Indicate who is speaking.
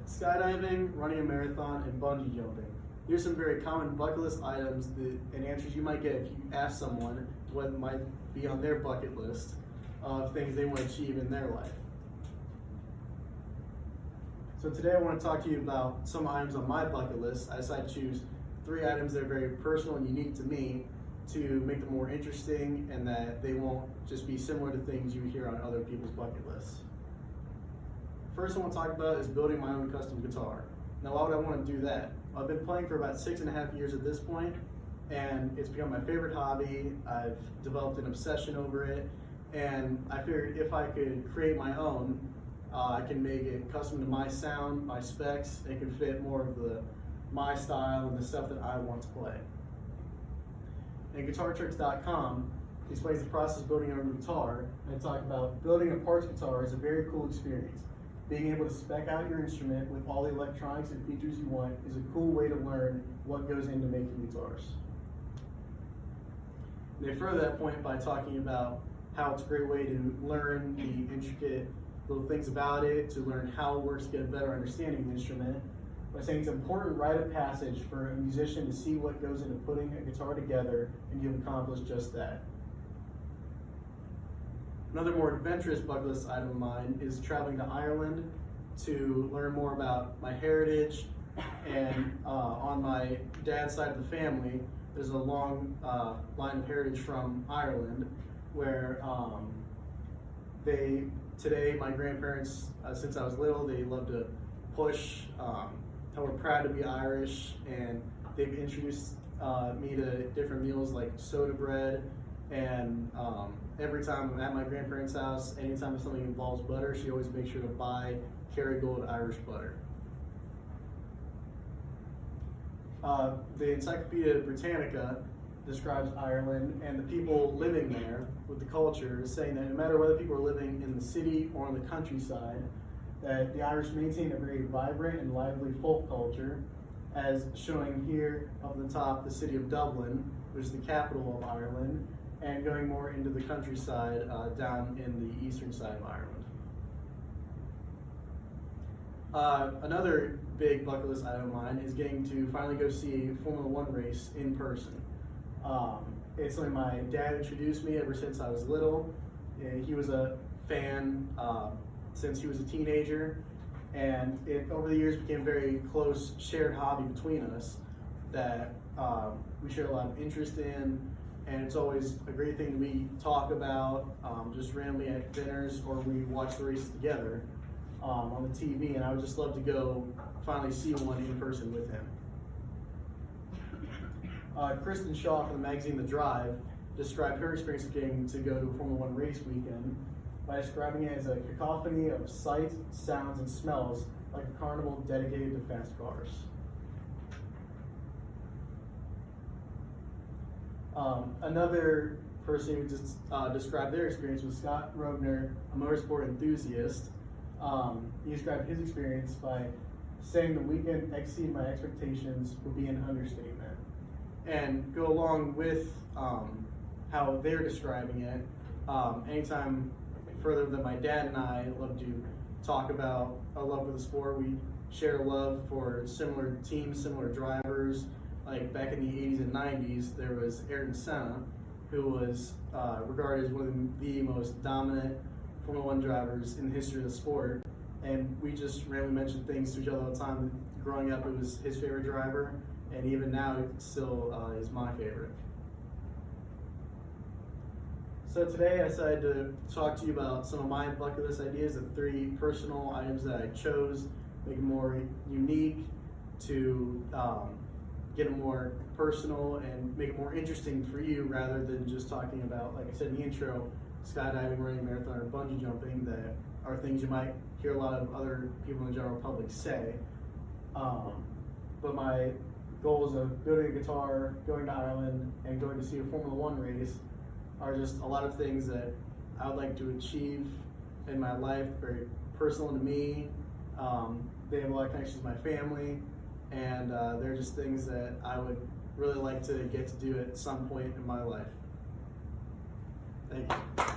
Speaker 1: Skydiving, running a marathon, and bungee jumping. Here's some very common bucket list items and answers you might get if you ask someone what might be on their bucket list of things they want to achieve in their life. So today I want to talk to you about some items on my bucket list. I decided to choose 3 items that are very personal and unique to me to make them more interesting and that they won't just be similar to things you hear on other people's bucket lists. First I want to talk about is building my own custom guitar. Now why would I want to do that? I've been playing for about 6.5 years at this point, and it's become my favorite hobby. I've developed an obsession over it, and I figured if I could create my own, I can make it custom to my sound, my specs, and it can fit more of my style and the stuff that I want to play. And GuitarTricks.com explains the process of building your own guitar, and talk about building a parts guitar is a very cool experience. Being able to spec out your instrument with all the electronics and features you want is a cool way to learn what goes into making guitars. And they further that point by talking about how it's a great way to learn the intricate little things about it, to learn how it works, to get a better understanding of the instrument, by saying it's an important rite of passage for a musician to see what goes into putting a guitar together, and you've accomplished just that. Another more adventurous bucket list item of mine is traveling to Ireland to learn more about my heritage. And on my dad's side of the family, there's a long line of heritage from Ireland where today my grandparents, since I was little, they love to push how we're proud to be Irish, and they've introduced me to different meals like soda bread, and every time I'm at my grandparents' house, anytime something involves butter, she always makes sure to buy Kerrygold Irish butter. The Encyclopedia Britannica describes Ireland and the people living there with the culture, saying that no matter whether people are living in the city or on the countryside, that the Irish maintain a very vibrant and lively folk culture, as showing here up the top the city of Dublin, which is the capital of Ireland, and going more into the countryside down in the eastern side of Ireland. Another big bucket list item of mine is getting to finally go see a Formula One race in person. It's something my dad introduced me ever since I was little. He was a fan since he was a teenager, and it over the years became a very close shared hobby between us that we share a lot of interest in. And it's always a great thing we talk about just randomly at dinners, or we watch the races together on the TV, and I would just love to go finally see one in person with him. Kristen Shaw from the magazine The Drive described her experience of getting to go to a Formula One race weekend by describing it as a cacophony of sights, sounds, and smells like a carnival dedicated to fast cars. Another person who just described their experience was Scott Rogner, a motorsport enthusiast. He described his experience by saying the weekend exceeded my expectations would be an understatement. And go along with how they're describing it, anytime further than my dad and I love to talk about our love for the sport, we share a love for similar teams, similar drivers. Like back in the 80s and 90s, there was Ayrton Senna, who was regarded as one of the most dominant Formula One drivers in the history of the sport. And we just randomly mentioned things to each other all the time. Growing up, it was his favorite driver, and even now, it still is my favorite. So today, I decided to talk to you about some of my bucket list ideas, the 3 personal items that I chose, make it more unique, to get it more personal and make it more interesting for you, rather than just talking about, like I said in the intro, skydiving, running a marathon, or bungee jumping, that are things you might hear a lot of other people in the general public say. But my goals of building a guitar, going to Ireland, and going to see a Formula One race are just a lot of things that I would like to achieve in my life, very personal to me. They have a lot of connections with my family, and they're just things that I would really like to get to do at some point in my life. Thank you.